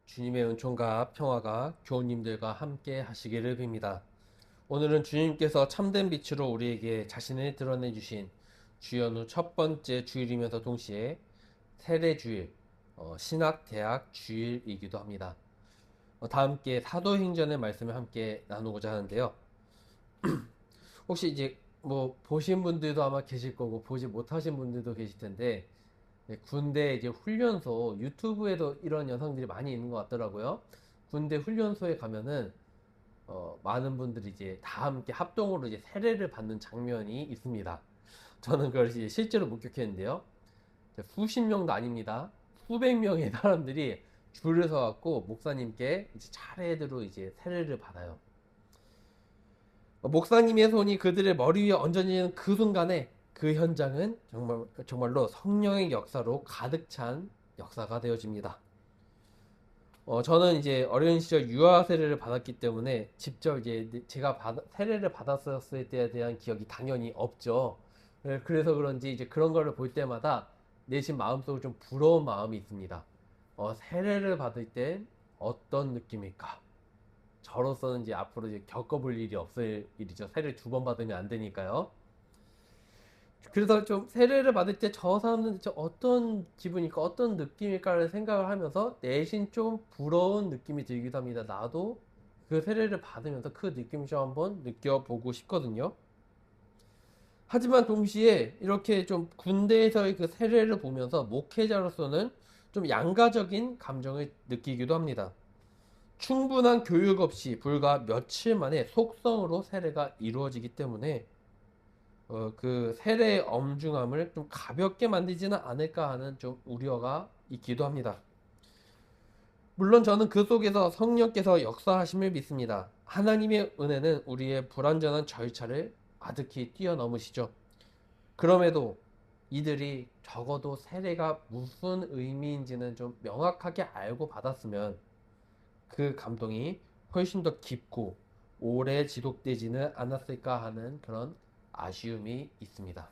주님의 은총과 평화가 교우님들과 함께 하시기를 빕니다. 오늘은 주님께서 참된 빛으로 우리에게 자신을 드러내 주신 주연 후 첫 번째 주일이면서 동시에 세례주일, 신학대학 주일이기도 합니다. 다 함께 사도행전의 말씀을 함께 나누고자 하는데요. 혹시 이제 뭐 보신 분들도 아마 계실 거고 보지 못하신 분들도 계실 텐데, 네, 군대 이제 훈련소 유튜브에도 이런 영상들이 많이 있는 것 같더라고요. 군대 훈련소에 가면은 많은 분들이 이제 다 함께 합동으로 이제 세례를 받는 장면이 있습니다. 저는 그걸 이제 실제로 목격했는데요. 수십 명도 아닙니다. 수백 명의 사람들이 줄을 서갖고 목사님께 이제 차례대로 이제 세례를 받아요. 목사님의 손이 그들의 머리 위에 얹어지는 그 순간에 그 현장은 정말로 성령의 역사로 가득 찬 역사가 되어집니다. 저는 이제 어린 시절 유아 세례를 받았기 때문에 직접 이제 제가 세례를 받았었을 때에 대한 기억이 당연히 없죠. 그래서 그런지 이제 그런 거를 볼 때마다 내심 마음속으로 좀 부러운 마음이 있습니다. 세례를 받을 때 어떤 느낌일까? 저로서는 이제 앞으로 이제 겪어볼 일이 없을 일이죠. 세례를 두 번 받으면 안 되니까요. 그래서 좀 세례를 받을 때 저 사람은 어떤 기분일까, 어떤 느낌일까를 생각을 하면서 내심 좀 부러운 느낌이 들기도 합니다. 나도 그 세례를 받으면서 그 느낌 좀 한번 느껴보고 싶거든요. 하지만 동시에 이렇게 좀 군대에서의 그 세례를 보면서 목회자로서는 좀 양가적인 감정을 느끼기도 합니다. 충분한 교육 없이 불과 며칠 만에 속성으로 세례가 이루어지기 때문에 그 세례의 엄중함을 좀 가볍게 만들지는 않을까 하는 좀 우려가 있기도 합니다. 물론 저는 그 속에서 성령께서 역사하심을 믿습니다. 하나님의 은혜는 우리의 불완전한 절차를 아득히 뛰어넘으시죠. 그럼에도 이들이 적어도 세례가 무슨 의미인지는 좀 명확하게 알고 받았으면 그 감동이 훨씬 더 깊고 오래 지속되지는 않았을까 하는 그런 아쉬움이 있습니다.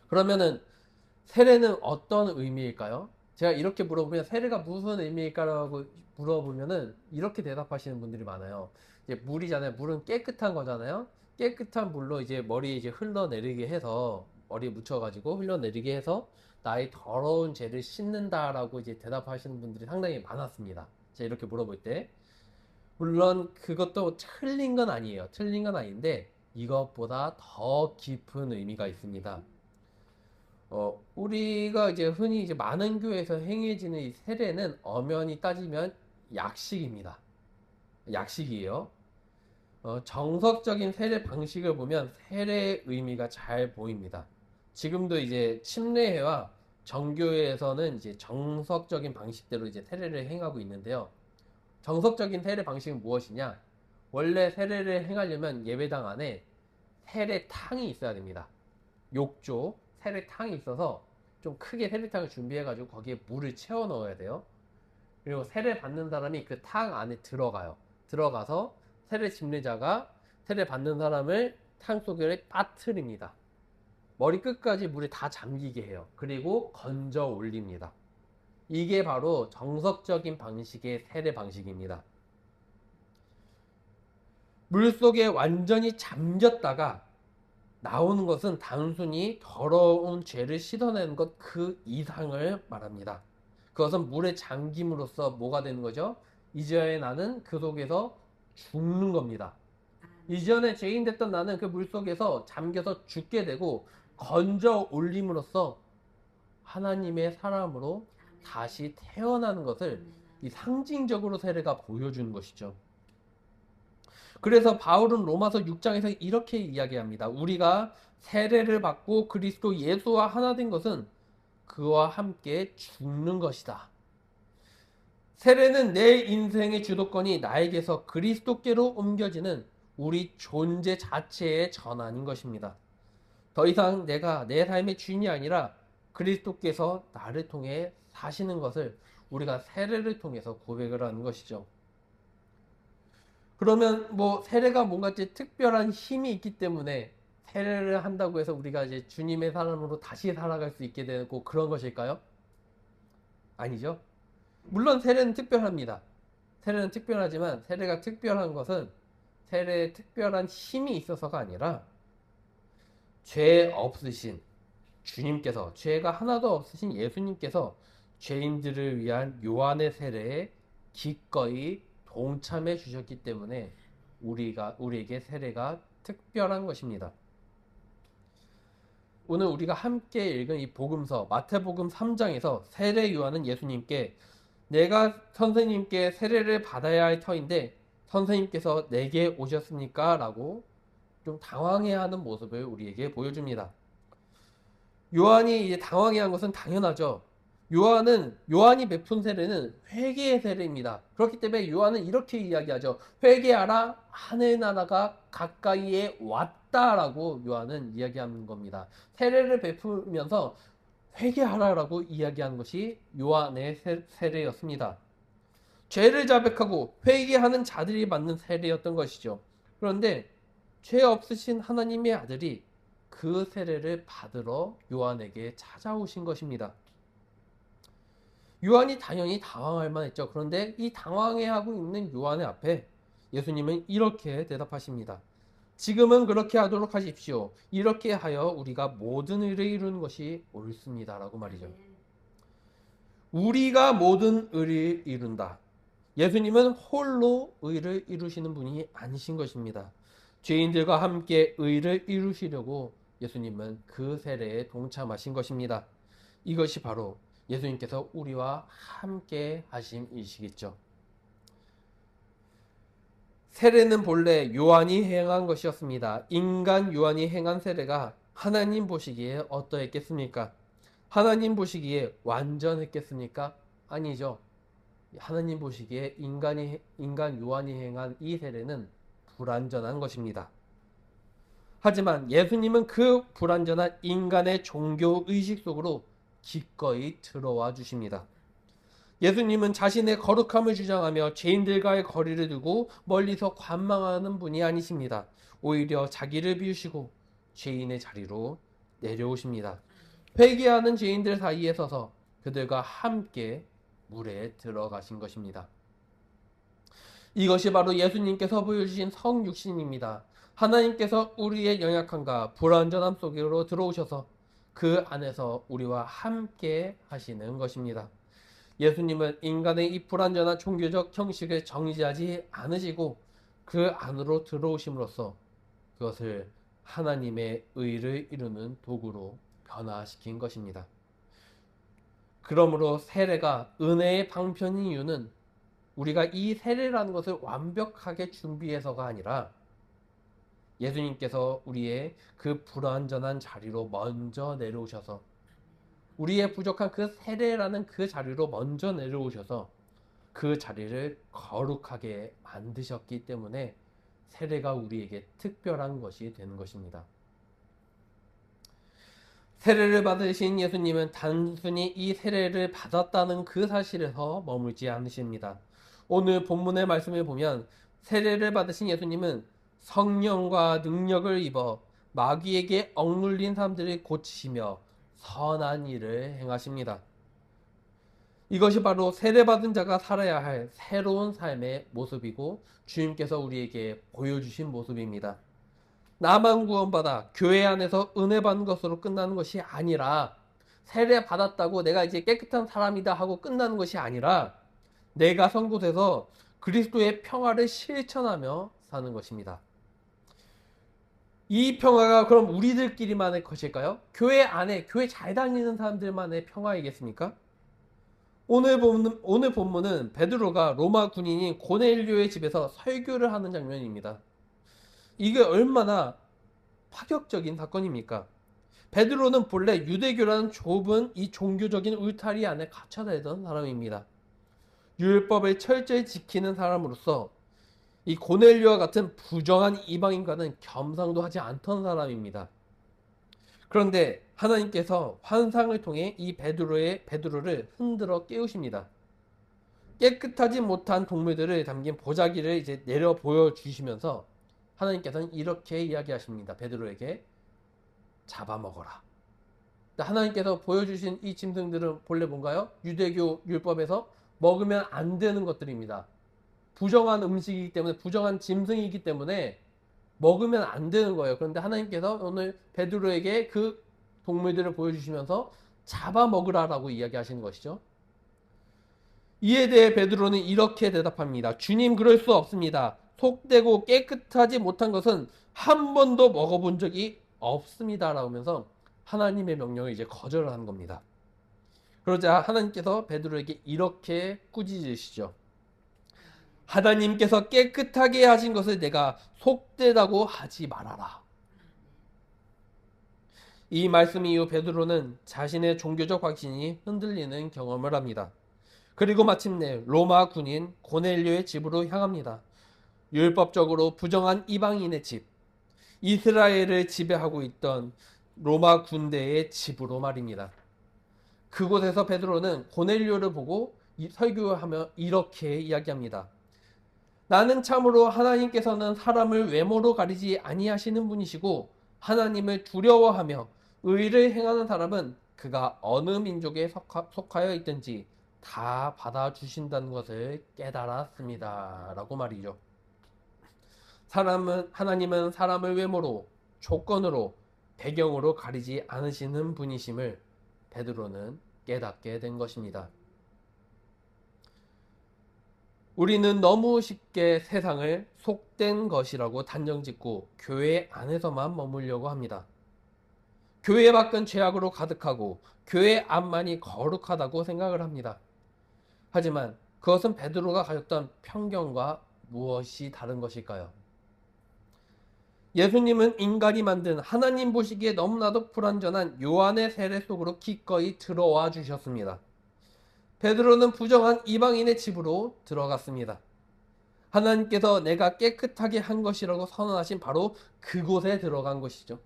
그러면은 세례는 어떤 의미일까요? 제가 이렇게 물어보면 세례가 무슨 의미일까라고 물어보면은 이렇게 대답하시는 분들이 많아요. 이제 물이잖아요. 물은 깨끗한 거잖아요. 깨끗한 물로 이제 머리에 이제 흘러내리게 해서 머리에 묻혀가지고 흘러내리게 해서 나의 더러운 죄를 씻는다라고 이제 대답하시는 분들이 상당히 많았습니다. 제가 이렇게 물어볼 때. 물론 그것도 틀린 건 아니에요. 틀린 건 아닌데 이것보다 더 깊은 의미가 있습니다. 우리가 이제 흔히 이제 많은 교회에서 행해지는 이 세례는 엄연히 따지면 약식입니다. 약식이에요. 정석적인 세례 방식을 보면 세례의 의미가 잘 보입니다. 지금도 이제 침례회와 정교회에서는 이제 정석적인 방식대로 이제 세례를 행하고 있는데요. 정석적인 세례 방식은 무엇이냐? 원래 세례를 행하려면 예배당 안에 세례탕이 있어야 됩니다. 욕조, 세례탕이 있어서 좀 크게 세례탕을 준비해가지고 거기에 물을 채워 넣어야 돼요. 그리고 세례 받는 사람이 그 탕 안에 들어가요. 들어가서 세례 집례자가 세례 받는 사람을 탕 속에 빠뜨립니다. 머리 끝까지 물에 다 잠기게 해요. 그리고 건져 올립니다. 이게 바로 정석적인 방식의 세례 방식입니다. 물속에 완전히 잠겼다가 나오는 것은 단순히 더러운 죄를 씻어내는 것 그 이상을 말합니다. 그것은 물에 잠김으로써 뭐가 되는 거죠? 이제 나는 그 속에서 죽는 겁니다. 이전에 죄인 됐던 나는 그 물 속에서 잠겨서 죽게 되고 건져 올림으로써 하나님의 사람으로 다시 태어나는 것을 이 상징적으로 세례가 보여주는 것이죠. 그래서 바울은 로마서 6장에서 이렇게 이야기합니다. 우리가 세례를 받고 그리스도 예수와 하나 된 것은 그와 함께 죽는 것이다. 세례는 내 인생의 주도권이 나에게서 그리스도께로 옮겨지는 우리 존재 자체의 전환인 것입니다. 더 이상 내가 내 삶의 주인이 아니라 그리스도께서 나를 통해 사시는 것을 우리가 세례를 통해서 고백을 하는 것이죠. 그러면 뭐 세례가 뭔가 이제 특별한 힘이 있기 때문에 세례를 한다고 해서 우리가 이제 주님의 사람으로 다시 살아갈 수 있게 되고 그런 것일까요? 아니죠. 물론 세례는 특별합니다. 세례는 특별하지만 세례가 특별한 것은 세례에 특별한 힘이 있어서가 아니라 죄 없으신 주님께서, 죄가 하나도 없으신 예수님께서 죄인들을 위한 요한의 세례에 기꺼이 동참해 주셨기 때문에 우리에게 세례가 특별한 것입니다. 오늘 우리가 함께 읽은 이 복음서 마태복음 3장에서 세례 요한은 예수님께 내가 선생님께 세례를 받아야 할 터인데 선생님께서 내게 오셨습니까? 라고 좀 당황해하는 모습을 우리에게 보여줍니다. 요한이 이제 당황해한 것은 당연하죠. 요한이 베푼 세례는 회개의 세례입니다. 그렇기 때문에 요한은 이렇게 이야기하죠. 회개하라, 하늘 나라가 가까이에 왔다라고 요한은 이야기하는 겁니다. 세례를 베푸면서 회개하라라고 이야기한 것이 요한의 세례였습니다. 죄를 자백하고 회개하는 자들이 받는 세례였던 것이죠. 그런데 죄 없으신 하나님의 아들이 그 세례를 받으러 요한에게 찾아오신 것입니다. 요한이 당연히 당황할 만했죠. 그런데 이 당황해하고 있는 요한의 앞에 예수님은 이렇게 대답하십니다. 지금은 그렇게 하도록 하십시오. 이렇게 하여 우리가 모든 의를 이루는 것이 옳습니다. 라고 말이죠. 우리가 모든 의를 이룬다. 예수님은 홀로 의를 이루시는 분이 아니신 것입니다. 죄인들과 함께 의를 이루시려고 예수님은 그 세례에 동참하신 것입니다. 이것이 바로 예수님께서 우리와 함께 하심이시겠죠. 세례는 본래 요한이 행한 것이었습니다. 인간 요한이 행한 세례가 하나님 보시기에 어떠했겠습니까? 하나님 보시기에 완전했겠습니까? 아니죠. 하나님 보시기에 인간 요한이 행한 이 세례는 불완전한 것입니다. 하지만 예수님은 그 불완전한 인간의 종교 의식 속으로 기꺼이 들어와 주십니다. 예수님은 자신의 거룩함을 주장하며 죄인들과의 거리를 두고 멀리서 관망하는 분이 아니십니다. 오히려 자기를 비우시고 죄인의 자리로 내려오십니다. 회개하는 죄인들 사이에 서서 그들과 함께 물에 들어가신 것입니다. 이것이 바로 예수님께서 보여주신 성육신입니다. 하나님께서 우리의 연약함과 불완전함 속으로 들어오셔서 그 안에서 우리와 함께 하시는 것입니다. 예수님은 인간의 이 불완전한 종교적 형식을 정지하지 않으시고 그 안으로 들어오심으로써 그것을 하나님의 의를 이루는 도구로 변화시킨 것입니다. 그러므로 세례가 은혜의 방편인 이유는 우리가 이 세례라는 것을 완벽하게 준비해서가 아니라 예수님께서 우리의 그 불완전한 자리로 먼저 내려오셔서 우리의 부족한 그 세례라는 그 자리로 먼저 내려오셔서 그 자리를 거룩하게 만드셨기 때문에 세례가 우리에게 특별한 것이 되는 것입니다. 세례를 받으신 예수님은 단순히 이 세례를 받았다는 그 사실에서 머물지 않으십니다. 오늘 본문의 말씀을 보면 세례를 받으신 예수님은 성령과 능력을 입어 마귀에게 억눌린 사람들을 고치시며 선한 일을 행하십니다. 이것이 바로 세례받은 자가 살아야 할 새로운 삶의 모습이고 주님께서 우리에게 보여주신 모습입니다. 나만 구원받아 교회 안에서 은혜 받는 것으로 끝나는 것이 아니라 세례 받았다고 내가 이제 깨끗한 사람이다 하고 끝나는 것이 아니라 내가 선 곳에서 그리스도의 평화를 실천하며 사는 것입니다. 이 평화가 그럼 우리들끼리만의 것일까요? 교회 안에 교회 잘 다니는 사람들만의 평화이겠습니까? 오늘 본문은 베드로가 로마 군인인 고넬료의 집에서 설교를 하는 장면입니다. 이게 얼마나 파격적인 사건입니까? 베드로는 본래 유대교라는 좁은 이 종교적인 울타리 안에 갇혀 살던 사람입니다. 율법을 철저히 지키는 사람으로서 이 고넬료와 같은 부정한 이방인과는 겸상도 하지 않던 사람입니다. 그런데 하나님께서 환상을 통해 이 베드로를 흔들어 깨우십니다. 깨끗하지 못한 동물들을 담긴 보자기를 이제 내려 보여주시면서 하나님께서는 이렇게 이야기하십니다. 베드로에게 잡아먹어라. 하나님께서 보여주신 이 짐승들은 본래 뭔가요? 유대교 율법에서 먹으면 안 되는 것들입니다. 부정한 음식이기 때문에, 부정한 짐승이기 때문에 먹으면 안 되는 거예요. 그런데 하나님께서 오늘 베드로에게 그 동물들을 보여주시면서 잡아 먹으라라고 이야기하시는 것이죠. 이에 대해 베드로는 이렇게 대답합니다. 주님, 그럴 수 없습니다. 속되고 깨끗하지 못한 것은 한 번도 먹어본 적이 없습니다. 라면서 하나님의 명령을 이제 거절을 하는 겁니다. 그러자 하나님께서 베드로에게 이렇게 꾸짖으시죠. 하나님께서 깨끗하게 하신 것을 내가 속되다고 하지 말아라. 이 말씀 이후 베드로는 자신의 종교적 확신이 흔들리는 경험을 합니다. 그리고 마침내 로마 군인 고넬료의 집으로 향합니다. 율법적으로 부정한 이방인의 집, 이스라엘을 지배하고 있던 로마 군대의 집으로 말입니다. 그곳에서 베드로는 고넬료를 보고 설교하며 이렇게 이야기합니다. 나는 참으로 하나님께서는 사람을 외모로 가리지 아니하시는 분이시고 하나님을 두려워하며 의를 행하는 사람은 그가 어느 민족에 속하여 있든지 다 받아주신다는 것을 깨달았습니다. 라고 말이죠. 하나님은 사람을 외모로, 조건으로, 배경으로 가리지 않으시는 분이심을 베드로는 깨닫게 된 것입니다. 우리는 너무 쉽게 세상을 속된 것이라고 단정짓고 교회 안에서만 머물려고 합니다. 교회 밖은 죄악으로 가득하고 교회 안만이 거룩하다고 생각을 합니다. 하지만 그것은 베드로가 가졌던 편견과 무엇이 다른 것일까요? 예수님은 인간이 만든 하나님 보시기에 너무나도 불완전한 요한의 세례 속으로 기꺼이 들어와 주셨습니다. 베드로는 부정한 이방인의 집으로 들어갔습니다. 하나님께서 내가 깨끗하게 한 것이라고 선언하신 바로 그곳에 들어간 것이죠.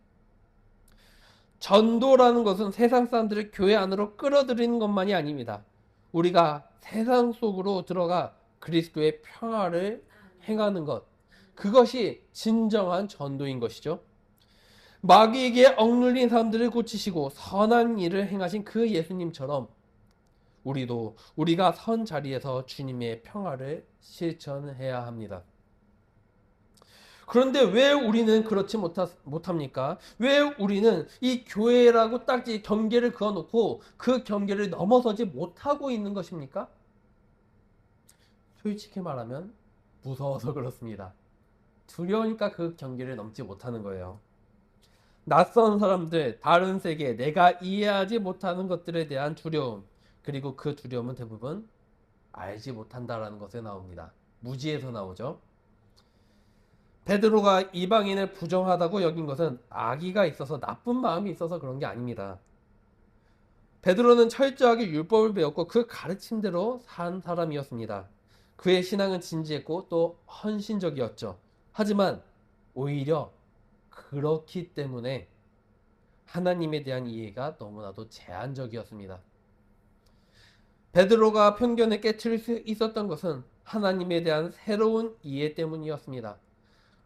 전도라는 것은 세상 사람들을 교회 안으로 끌어들이는 것만이 아닙니다. 우리가 세상 속으로 들어가 그리스도의 평화를 행하는 것, 그것이 진정한 전도인 것이죠. 마귀에게 억눌린 사람들을 고치시고 선한 일을 행하신 그 예수님처럼 우리도 우리가 선 자리에서 주님의 평화를 실천해야 합니다. 그런데 왜 우리는 그렇지 못합니까? 왜 우리는 이 교회라고 딱 경계를 그어놓고 그 경계를 넘어서지 못하고 있는 것입니까? 솔직히 말하면 무서워서 그렇습니다. 두려우니까 그 경계를 넘지 못하는 거예요. 낯선 사람들, 다른 세계, 내가 이해하지 못하는 것들에 대한 두려움, 그리고 그 두려움은 대부분 알지 못한다라는 것에 나옵니다. 무지에서 나오죠. 베드로가 이방인을 부정하다고 여긴 것은 악의가 있어서, 나쁜 마음이 있어서 그런 게 아닙니다. 베드로는 철저하게 율법을 배웠고 그 가르침대로 산 사람이었습니다. 그의 신앙은 진지했고 또 헌신적이었죠. 하지만 오히려 그렇기 때문에 하나님에 대한 이해가 너무나도 제한적이었습니다. 베드로가 편견을 깨트릴 수 있었던 것은 하나님에 대한 새로운 이해 때문이었습니다.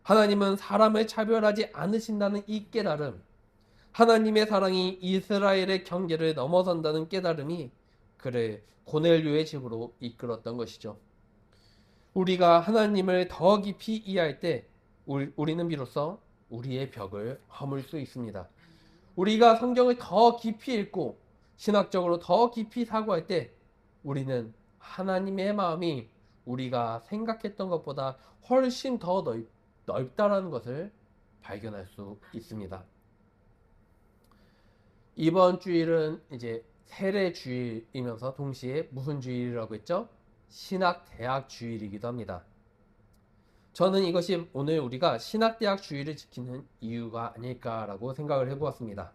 하나님은 사람을 차별하지 않으신다는 이 깨달음, 하나님의 사랑이 이스라엘의 경계를 넘어선다는 깨달음이 그를 고넬료의 집으로 이끌었던 것이죠. 우리가 하나님을 더 깊이 이해할 때 우리는 비로소 우리의 벽을 허물 수 있습니다. 우리가 성경을 더 깊이 읽고 신학적으로 더 깊이 사고할 때 우리는 하나님의 마음이 우리가 생각했던 것보다 훨씬 더 넓다라는 것을 발견할 수 있습니다. 이번 주일은 이제 세례 주일이면서 동시에 무슨 주일이라고 했죠? 신학대학 주일이기도 합니다. 저는 이것이 오늘 우리가 신학대학 주일을 지키는 이유가 아닐까라고 생각을 해보았습니다.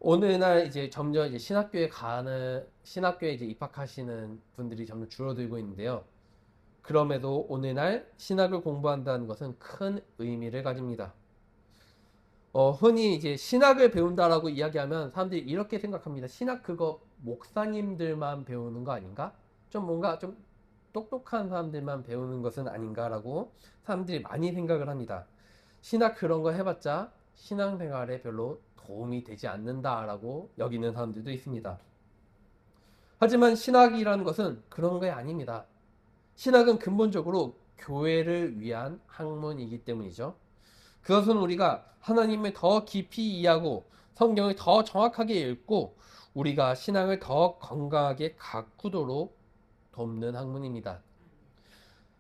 오늘날 이제 점점 이제 신학교에 이제 입학하시는 분들이 점점 줄어들고 있는데요. 그럼에도 오늘날 신학을 공부한다는 것은 큰 의미를 가집니다. 흔히 이제 신학을 배운다라고 이야기하면 사람들이 이렇게 생각합니다. 신학 그거 목사님들만 배우는 거 아닌가? 좀 뭔가 좀 똑똑한 사람들만 배우는 것은 아닌가라고 사람들이 많이 생각을 합니다. 신학 그런 거 해봤자 신앙생활에 별로 도움이 되지 않는다라고 여기는 사람들도 있습니다. 하지만 신학이라는 것은 그런 게 아닙니다. 신학은 근본적으로 교회를 위한 학문이기 때문이죠. 그것은 우리가 하나님을 더 깊이 이해하고 성경을 더 정확하게 읽고 우리가 신앙을 더 건강하게 가꾸도록 돕는 학문입니다.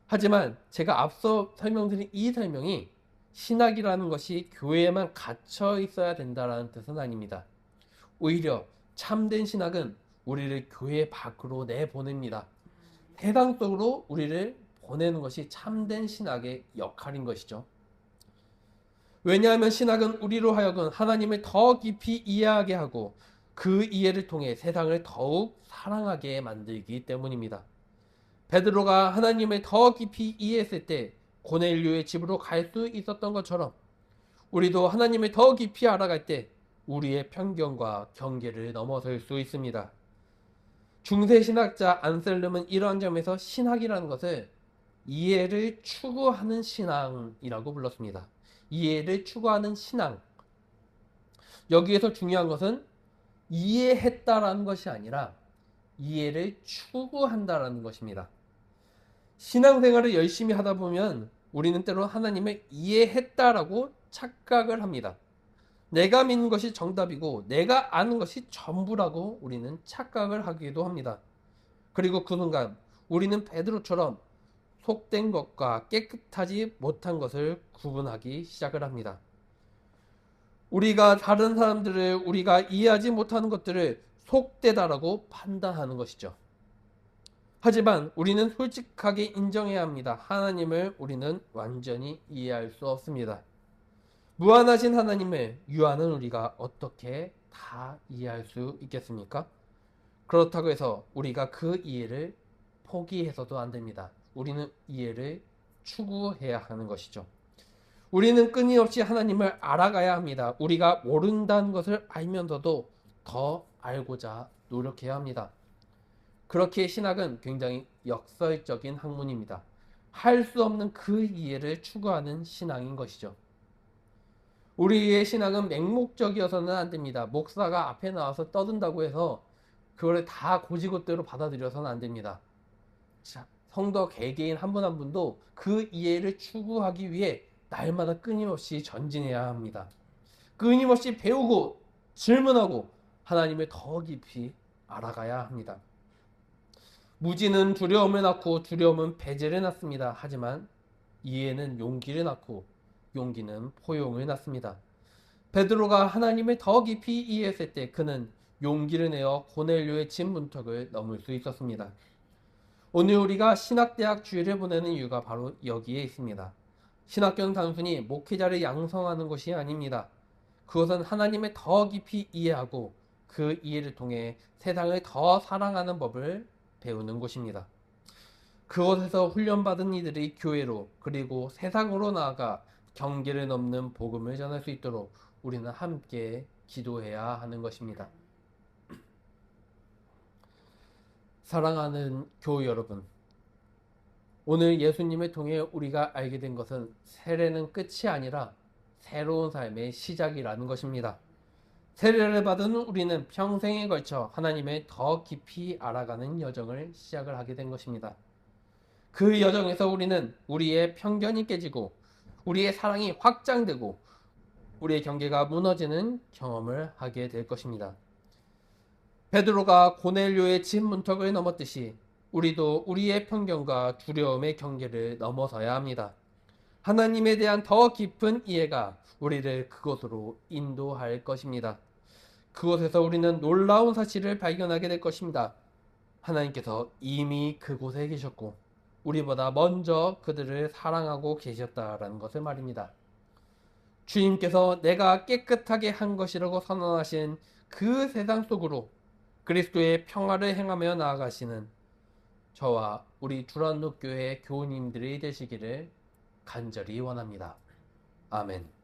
하지만 제가 앞서 설명드린 이 설명이 신학이라는 것이 교회에만 갇혀 있어야 된다는 뜻은 아닙니다. 오히려 참된 신학은 우리를 교회 밖으로 내보냅니다. 세상 속으로 우리를 보내는 것이 참된 신학의 역할인 것이죠. 왜냐하면 신학은 우리로 하여금 하나님을 더 깊이 이해하게 하고 그 이해를 통해 세상을 더욱 사랑하게 만들기 때문입니다. 베드로가 하나님을 더 깊이 이해했을 때 고넬료의 집으로 갈 수 있었던 것처럼 우리도 하나님을 더 깊이 알아갈 때 우리의 편견과 경계를 넘어설 수 있습니다. 중세 신학자 안셀름은 이러한 점에서 신학이라는 것을 이해를 추구하는 신앙이라고 불렀습니다. 이해를 추구하는 신앙. 여기에서 중요한 것은 이해했다라는 것이 아니라 이해를 추구한다라는 것입니다. 신앙생활을 열심히 하다 보면 우리는 때로 하나님을 이해했다라고 착각을 합니다. 내가 믿는 것이 정답이고 내가 아는 것이 전부라고 우리는 착각을 하기도 합니다. 그리고 그 순간 우리는 베드로처럼 속된 것과 깨끗하지 못한 것을 구분하기 시작을 합니다. 우리가 다른 사람들을 우리가 이해하지 못하는 것들을 속되다라고 판단하는 것이죠. 하지만 우리는 솔직하게 인정해야 합니다. 하나님을 우리는 완전히 이해할 수 없습니다. 무한하신 하나님을 유한한 우리가 어떻게 다 이해할 수 있겠습니까? 그렇다고 해서 우리가 그 이해를 포기해서도 안 됩니다. 우리는 이해를 추구해야 하는 것이죠. 우리는 끊임없이 하나님을 알아가야 합니다. 우리가 모른다는 것을 알면서도 더 알고자 노력해야 합니다. 그렇게 신학은 굉장히 역설적인 학문입니다. 할 수 없는 그 이해를 추구하는 신앙인 것이죠. 우리의 신앙은 맹목적이어서는 안 됩니다. 목사가 앞에 나와서 떠든다고 해서 그거를 다 고지고대로 받아들여서는 안 됩니다. 자, 성도 개개인 한 분 한 분도 그 이해를 추구하기 위해 날마다 끊임없이 전진해야 합니다. 끊임없이 배우고 질문하고 하나님을 더 깊이 알아가야 합니다. 무지는 두려움을 낳고 두려움은 배제를 낳습니다. 하지만 이해는 용기를 낳고 용기는 포용을 낳습니다. 베드로가 하나님을 더 깊이 이해했을 때 그는 용기를 내어 고넬료의 집 문턱을 넘을 수 있었습니다. 오늘 우리가 신학대학 주일을 보내는 이유가 바로 여기에 있습니다. 신학교는 단순히 목회자를 양성하는 것이 아닙니다. 그것은 하나님을 더 깊이 이해하고 그 이해를 통해 세상을 더 사랑하는 법을 배우는 곳입니다. 그곳에서 훈련받은 이들이 교회로 그리고 세상으로 나아가 경계를 넘는 복음을 전할 수 있도록 우리는 함께 기도해야 하는 것입니다. 사랑하는 교우 여러분, 오늘 예수님을 통해 우리가 알게 된 것은 세례는 끝이 아니라 새로운 삶의 시작이라는 것입니다. 세례를 받은 우리는 평생에 걸쳐 하나님을 더 깊이 알아가는 여정을 시작을 하게 된 것입니다. 그 여정에서 우리는 우리의 편견이 깨지고 우리의 사랑이 확장되고 우리의 경계가 무너지는 경험을 하게 될 것입니다. 베드로가 고넬료의 집 문턱을 넘었듯이 우리도 우리의 편견과 두려움의 경계를 넘어서야 합니다. 하나님에 대한 더 깊은 이해가 우리를 그곳으로 인도할 것입니다. 그곳에서 우리는 놀라운 사실을 발견하게 될 것입니다. 하나님께서 이미 그곳에 계셨고 우리보다 먼저 그들을 사랑하고 계셨다라는 것을 말입니다. 주님께서 내가 깨끗하게 한 것이라고 선언하신 그 세상 속으로 그리스도의 평화를 행하며 나아가시는 저와 우리 두란노 교회 교우님들이 되시기를 간절히 원합니다. 아멘.